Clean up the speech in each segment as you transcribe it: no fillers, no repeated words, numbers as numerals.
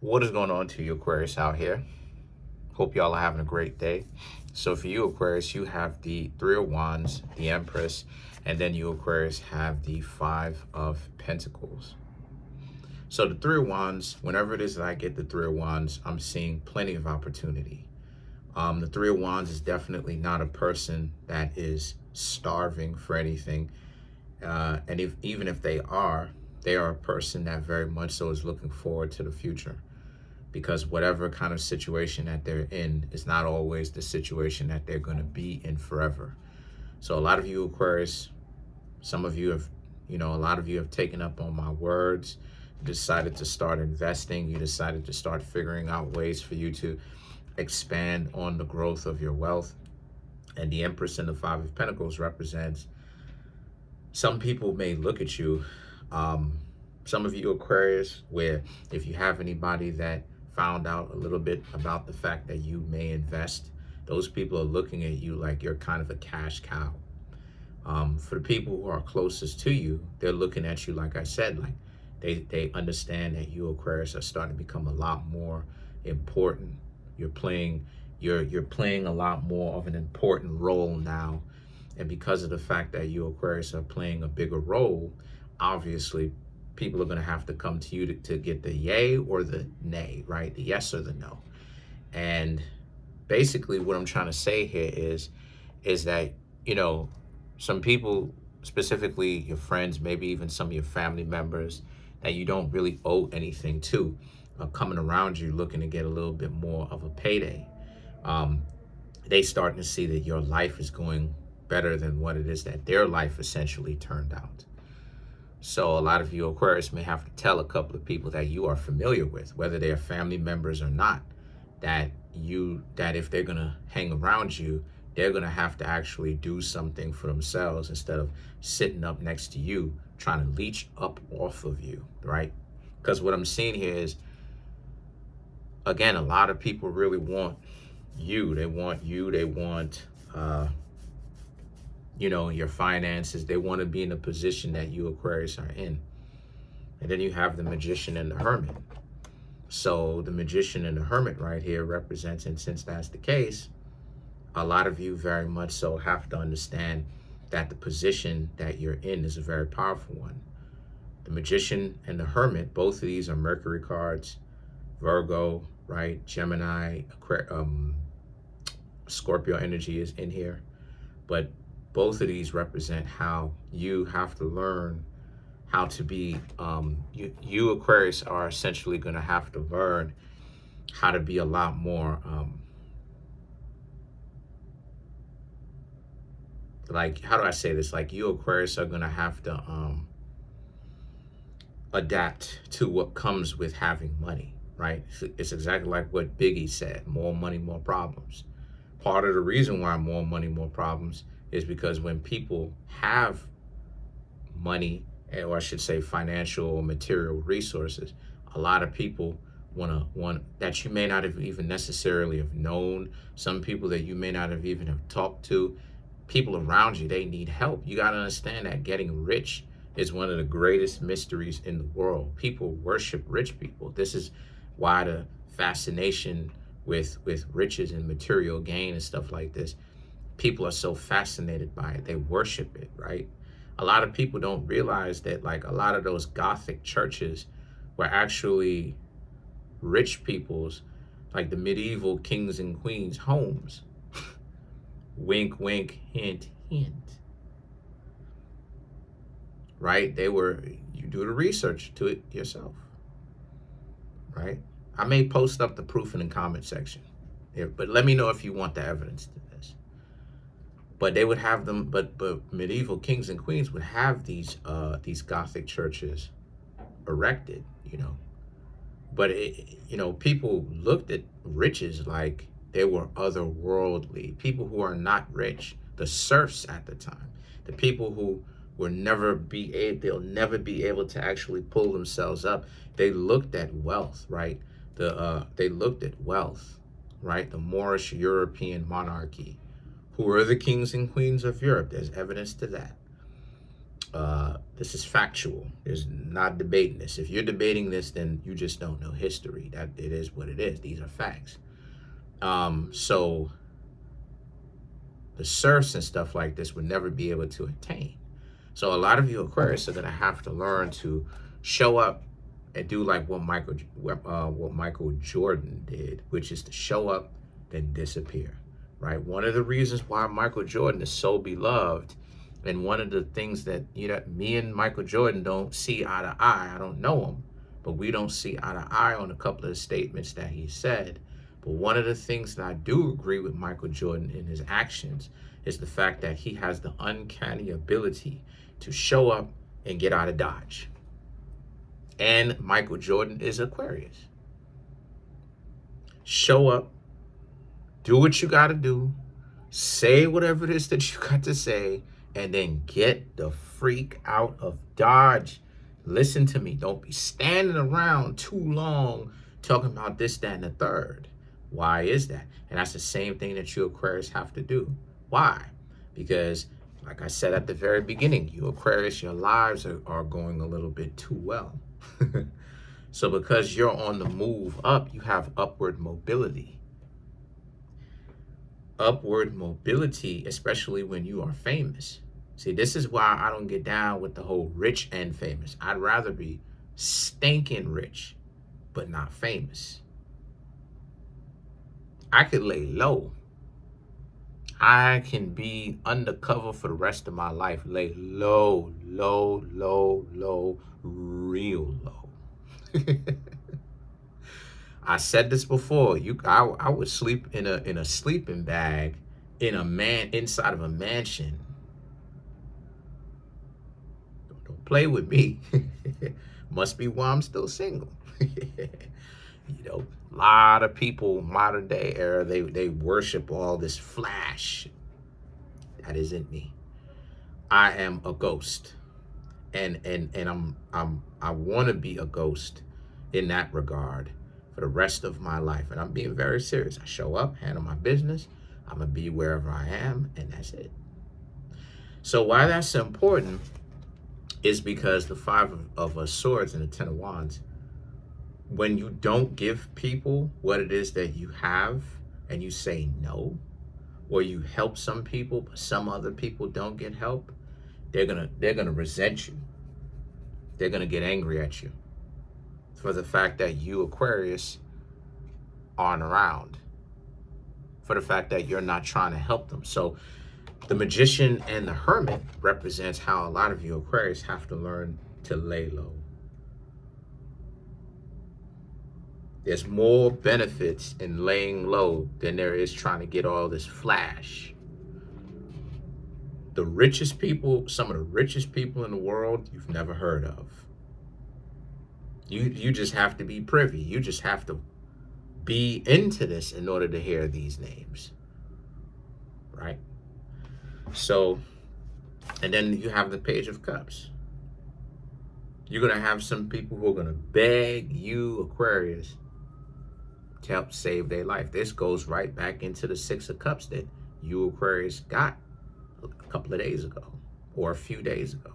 What is going on to you, Aquarius, out here? Hope y'all are having a great day. So for you, Aquarius, you have the Three of Wands, the Empress, and then you, Aquarius, have the Five of Pentacles. So the Three of Wands, whenever it is that I get the Three of Wands, I'm seeing plenty of opportunity. The Three of Wands is definitely not a person that is starving for anything. And even if they are a person that very much so is looking forward to the future, because whatever kind of situation that they're in is not always the situation that they're going to be in forever. So a lot of you, Aquarius, some of you have, a lot of you have taken up on my words, decided to start investing, you decided to start figuring out ways for you to expand on the growth of your wealth. And the Empress and the Five of Pentacles represents, some people may look at you, some of you, Aquarius, where if you have anybody that found out a little bit about the fact that you may invest, those people are looking at you like you're kind of a cash cow. For the people who are closest to you, they're looking at you, like I said, like they understand that you, Aquarius, are starting to become a lot more important. You're playing a lot more of an important role now. And because of the fact that you, Aquarius, are playing a bigger role, obviously people are going to have to come to you to get the yay or the nay, right? The yes or the no. And basically what I'm trying to say here is that, some people, specifically your friends, maybe even some of your family members that you don't really owe anything to, are coming around you looking to get a little bit more of a payday. They starting to see that your life is going better than what it is that their life essentially turned out. So a lot of you, Aquarius, may have to tell a couple of people that you are familiar with, whether they are family members or not, that if they're gonna hang around you, they're gonna have to actually do something for themselves instead of sitting up next to you trying to leech up off of you, right? Because what I'm seeing here is, again, a lot of people really want you. They want you. They want your finances. They want to be in the position that you, Aquarius, are in. And then you have the Magician and the Hermit. So the Magician and the Hermit right here represents, and since that's the case, a lot of you very much so have to understand that the position that you're in is a very powerful one. The Magician and the Hermit, both of these are Mercury cards, Virgo, right? Gemini, Scorpio energy is in here. But both of these represent how you have to learn how to be, you Aquarius are essentially going to have to learn how to be a lot more, like, how do I say this? Like, you Aquarius are going to have to adapt to what comes with having money, right? It's exactly like what Biggie said, more money, more problems. Part of the reason why more money, more problems is because when people have money, or I should say financial or material resources, a lot of people want that you may not have even necessarily have known, some people that you may not have even have talked to, people around you, they need help. You got to understand that getting rich is one of the greatest mysteries in the world. People worship rich people. This is why the fascination with riches and material gain and stuff like this, people are so fascinated by it. They worship it, right? A lot of people don't realize that, like, a lot of those Gothic churches were actually rich people's, like the medieval kings and queens' homes. Wink, wink, hint, hint. Right? You do the research to it yourself. Right? I may post up the proof in the comment section. But let me know if you want the evidence to this. But they would have them, but medieval kings and queens would have these Gothic churches erected, But people looked at riches like they were otherworldly. People who are not rich, the serfs at the time, the people who they'll never be able to actually pull themselves up. They looked at wealth, right? They looked at wealth, right? The Moorish European monarchy, who were the kings and queens of Europe. There's evidence to that. This is factual. There's not debating this. If you're debating this, then you just don't know history. That it is what it is. These are facts. So the serfs and stuff like this would never be able to attain. So a lot of you Aquarius are gonna have to learn to show up and do like what Michael Jordan did, which is to show up then disappear. Right. One of the reasons why Michael Jordan is so beloved, and one of the things that me and Michael Jordan don't see eye to eye. I don't know him, but we don't see eye to eye on a couple of the statements that he said. But one of the things that I do agree with Michael Jordan in his actions is the fact that he has the uncanny ability to show up and get out of Dodge. And Michael Jordan is Aquarius. Show up, do what you got to do, say whatever it is that you got to say, and then get the freak out of Dodge. Listen to me. Don't be standing around too long talking about this, that, and the third. Why is that? And that's the same thing that you Aquarius have to do. Why? Because, like I said at the very beginning, you Aquarius, your lives are going a little bit too well. So because you're on the move up, you have upward mobility. Upward mobility, especially when you are famous. See, this is why I don't get down with the whole rich and famous. I'd rather be stinking rich, but not famous. I could lay low. I can be undercover for the rest of my life. Lay low, low, low, low, real low. I said this before. I would sleep in a sleeping bag inside of a mansion. Don't play with me. Must be why I'm still single. A lot of people modern day era, they worship all this flash. That isn't me. I am a ghost. And I want to be a ghost in that regard for the rest of my life. And I'm being very serious. I show up, handle my business. I'm going to be wherever I am, and that's it. So why that's important is because the Five of Swords and the Ten of Wands, when you don't give people what it is that you have and you say no, or you help some people, but some other people don't get help, they're gonna resent you. They're gonna get angry at you for the fact that you Aquarius aren't around, for the fact that you're not trying to help them. So the Magician and the Hermit represents how a lot of you Aquarius have to learn to lay low. There's more benefits in laying low than there is trying to get all this flash. The richest people, some of the richest people in the world, you've never heard of. You just have to be privy. You just have to be into this in order to hear these names, right? So, and then you have the Page of Cups. You're going to have some people who are going to beg you, Aquarius, to help save their life. This goes right back into the Six of Cups that you Aquarius got a couple of days ago or a few days ago,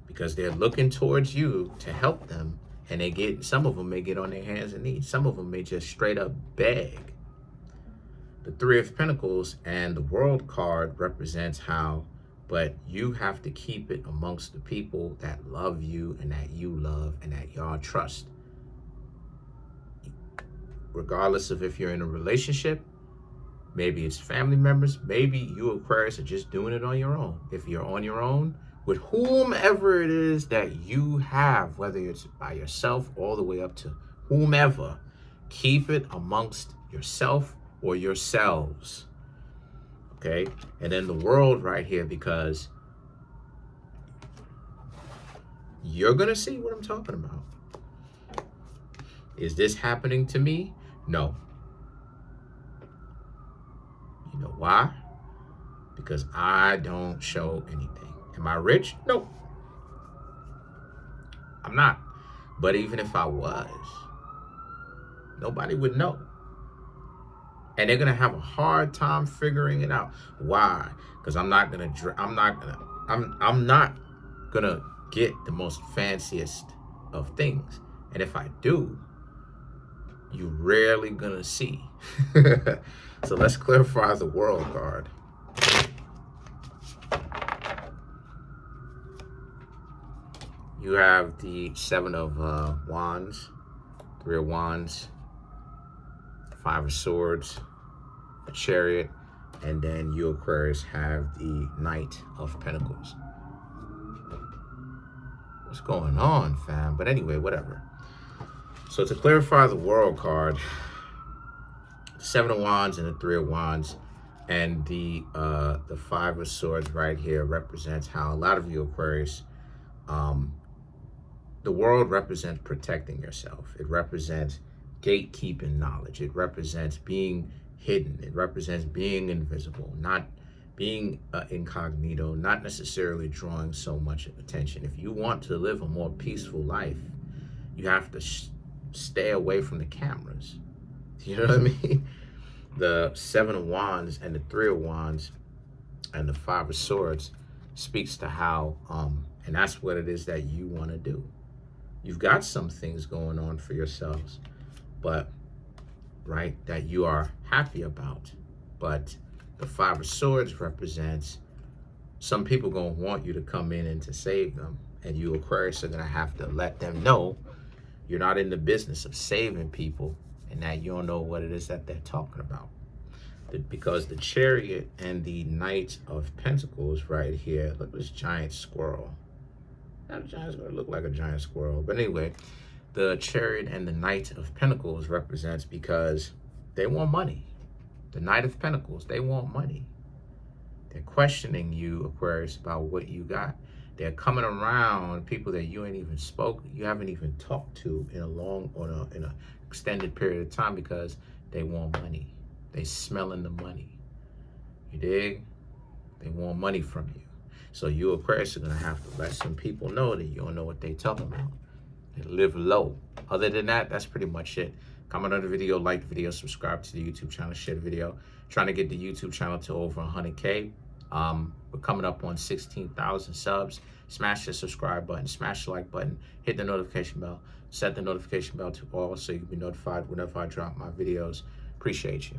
because they're looking towards you to help them, and some of them may get on their hands and knees. Some of them may just straight up beg. The Three of Pentacles and the World card represents how, but you have to keep it amongst the people that love you and that you love and that y'all trust. Regardless of if you're in a relationship, maybe it's family members, maybe you Aquarius are just doing it on your own. If you're on your own, with whomever it is that you have, whether it's by yourself all the way up to whomever, keep it amongst yourself or yourselves. Okay? And then the World right here, because you're going to see what I'm talking about. Is this happening to me? No. You know why? Because I don't show anything. Am I rich? Nope. I'm not. But even if I was, nobody would know. And they're going to have a hard time figuring it out. Why? Because I'm not gonna get the most fanciest of things. And if I do, you're rarely gonna see. So let's clarify the World card. You have the Seven of Wands, Three of Wands, Five of Swords, a Chariot, and then you, Aquarius, have the Knight of Pentacles. What's going on, fam? But anyway, whatever. So to clarify the World card, the Seven of Wands and the Three of Wands and the Five of Swords right here represents how a lot of you, Aquarius, the world represents protecting yourself. It represents gatekeeping knowledge. It represents being hidden. It represents being invisible, not being incognito, not necessarily drawing so much attention. If you want to live a more peaceful life, you have to stay away from the cameras. You know what I mean? The Seven of Wands and the Three of Wands and the Five of Swords speaks to how, and that's what it is that you want to do. You've got some things going on for yourselves, but, right, that you are happy about. But the Five of Swords represents some people going to want you to come in and to save them. And you, Aquarius, are going to have to let them know you're not in the business of saving people and that you don't know what it is that they're talking about. Because the Chariot and the Knight of Pentacles right here, look at this giant squirrel. Not a giant squirrel, look like a giant squirrel. But anyway, the Chariot and the Knight of Pentacles represents because they want money. The Knight of Pentacles, they want money. They're questioning you, Aquarius, about what you got. They're coming around people that you ain't even you haven't even talked to in a long or in an extended period of time because they want money. They smelling the money. You dig? They want money from you. So you, Aquarius, are going to have to let some people know that you don't know what they talking about. They live low. Other than that, that's pretty much it. Comment on the video, like the video, subscribe to the YouTube channel, share the video. Trying to get the YouTube channel to over 100K. We're coming up on 16,000 subs. Smash the subscribe button, smash the like button, hit the notification bell, set the notification bell to all so you can be notified whenever I drop my videos. Appreciate you.